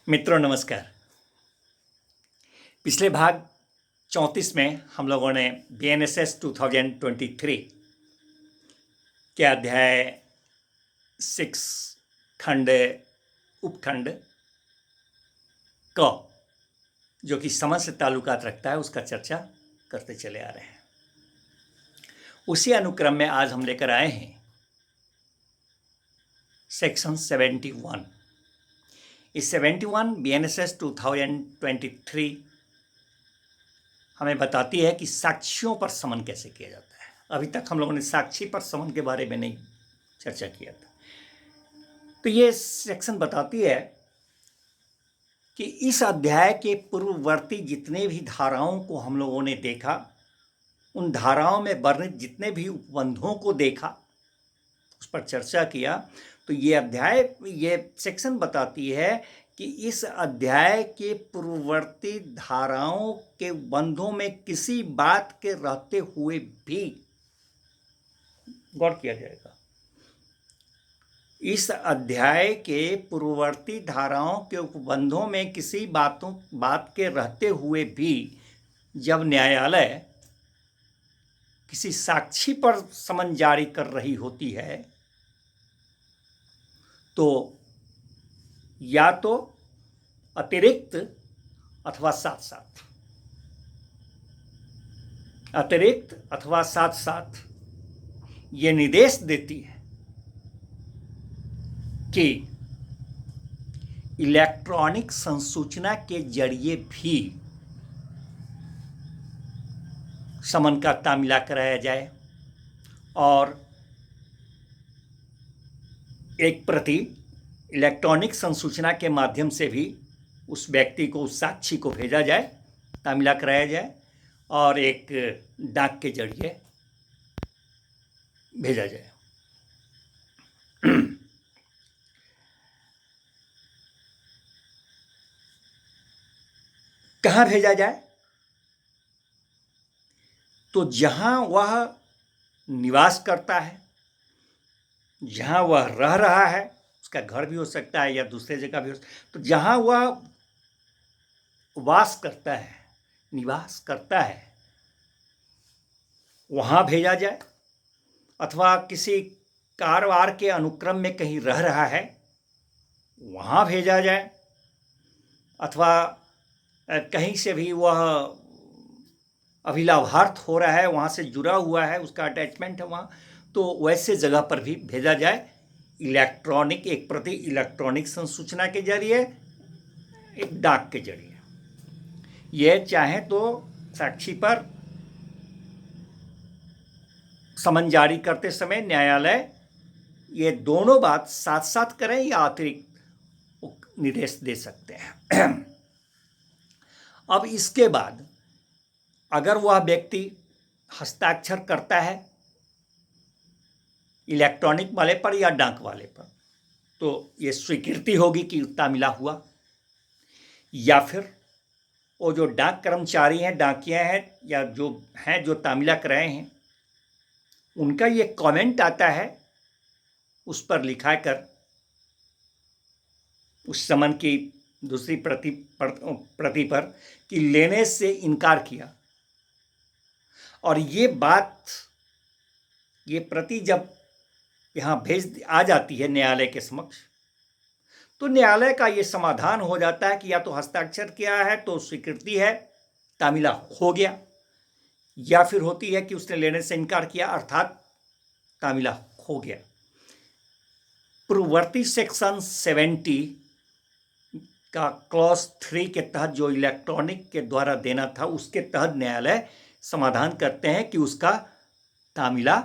मित्रों नमस्कार। पिछले भाग 34 में हम लोगों ने BNSS 2023 के अध्याय 6 खंड उपखंड क जो कि समझ से ताल्लुकात रखता है उसका चर्चा करते चले आ रहे हैं। उसी अनुक्रम में आज हम लेकर आए हैं सेक्शन 71। इस 71 BNSS 2023 हमें बताती है कि साक्ष्यों पर समन कैसे किया जाता है। अभी तक हम लोगों ने साक्षी पर समन के बारे में नहीं चर्चा किया था। तो ये सेक्शन बताती है कि इस अध्याय के पूर्ववर्ती जितने भी धाराओं को हम लोगों ने देखा, उन धाराओं में वर्णित जितने भी उपबंधों को देखा, उस पर चर्चा किया, तो ये सेक्शन बताती है कि इस अध्याय के पूर्ववर्ती धाराओं के बंधों में किसी बात के रहते हुए भी गौर किया जाएगा। इस अध्याय के पूर्ववर्ती धाराओं के उपबंधों में किसी बात के रहते हुए भी जब न्यायालय किसी साक्षी पर समन जारी कर रही होती है तो या तो अतिरिक्त अथवा साथ साथ ये निर्देश देती है कि इलेक्ट्रॉनिक संसूचना के जरिए भी समन का तामीला कराया जाए और एक प्रति इलेक्ट्रॉनिक संसूचना के माध्यम से भी उस व्यक्ति को, उस साक्षी को भेजा जाए, तामीला कराया जाए और एक डाक के जरिए भेजा जाए। कहाँ भेजा जाए? तो जहां वह निवास करता है, जहां वह रह रहा है, उसका घर भी हो सकता है या दूसरे जगह भी हो सकता है, तो जहां वह वास करता है, निवास करता है, वहां भेजा जाए, अथवा किसी कारोबार के अनुक्रम में कहीं रह रहा है वहां भेजा जाए, अथवा कहीं से भी वह अभिलाभार्थ हो रहा है, वहां से जुड़ा हुआ है, उसका अटैचमेंट है वहां, तो वैसे जगह पर भी भेजा जाए एक प्रति इलेक्ट्रॉनिक संसूचना के जरिए, एक डाक के जरिए। यह चाहे तो साक्षी पर समन जारी करते समय न्यायालय ये दोनों बात साथ साथ करें या अतिरिक्त निर्देश दे सकते हैं। अब इसके बाद अगर वह व्यक्ति हस्ताक्षर करता है इलेक्ट्रॉनिक वाले पर या डाक वाले पर, तो ये स्वीकृति होगी कि तामीला हुआ। या फिर वो जो डाक कर्मचारी हैं, डाकिया हैं या जो तामीला कराए हैं, उनका ये कमेंट आता है उस पर लिखा कर उस समन की दूसरी प्रति पर कि लेने से इनकार किया। और ये प्रति जब यहाँ आ जाती है न्यायालय के समक्ष, तो न्यायालय का ये समाधान हो जाता है कि या तो हस्ताक्षर किया है तो स्वीकृति है, तामीला हो गया, या फिर होती है कि उसने लेने से इनकार किया अर्थात तामीला हो गया। पूर्ववर्ती सेक्शन 70 का क्लॉज 3 के तहत जो इलेक्ट्रॉनिक के द्वारा देना था, उसके तहत न्यायालय समाधान करते हैं कि उसका तामीला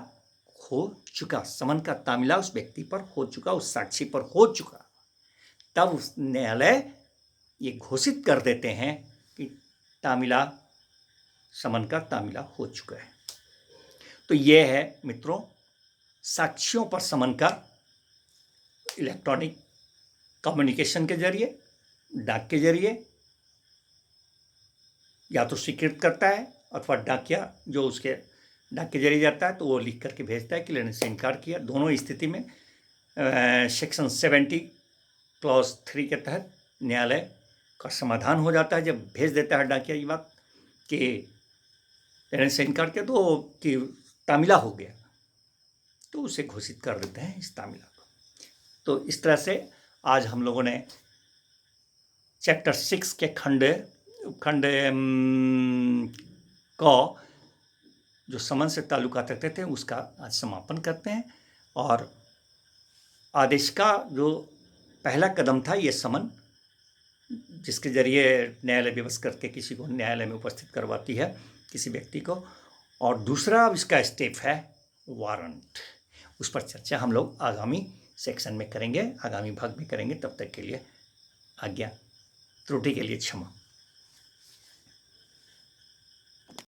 हो चुका, समन का तामीला उस व्यक्ति पर हो चुका, उस साक्षी पर हो चुका। तब उस न्यायालय ये घोषित कर देते हैं कि समन का तामीला हो चुका है। तो ये है मित्रों साक्षियों पर समन का इलेक्ट्रॉनिक कम्युनिकेशन के जरिए, डाक के जरिए या तो स्वीकृत करता है, अथवा डाकिया जो उसके डाक के जरिए जाता है तो वो लिख करके भेजता है कि लेने से इनकार किया। दोनों स्थिति में सेक्शन 70 क्लॉज 3 के तहत न्यायालय का समाधान हो जाता है, जब भेज देता है डाकिया ये बात कि देने से इनकार किया तो कि तामिला हो गया, तो उसे घोषित कर देते हैं इस तामिला को। तो इस तरह से आज हम लोगों ने चैप्टर 6 के खंड को जो समन से ताल्लुकात रखते थे उसका आज समापन करते हैं। और आदेश का जो पहला कदम था ये समन, जिसके जरिए न्यायालय विवश करके किसी को न्यायालय में उपस्थित करवाती है किसी व्यक्ति को, और दूसरा अब इसका स्टेप है वारंट। उस पर चर्चा हम लोग आगामी सेक्शन में करेंगे, आगामी भाग में करेंगे। तब तक के लिए आज्ञा, त्रुटि के लिए क्षमा।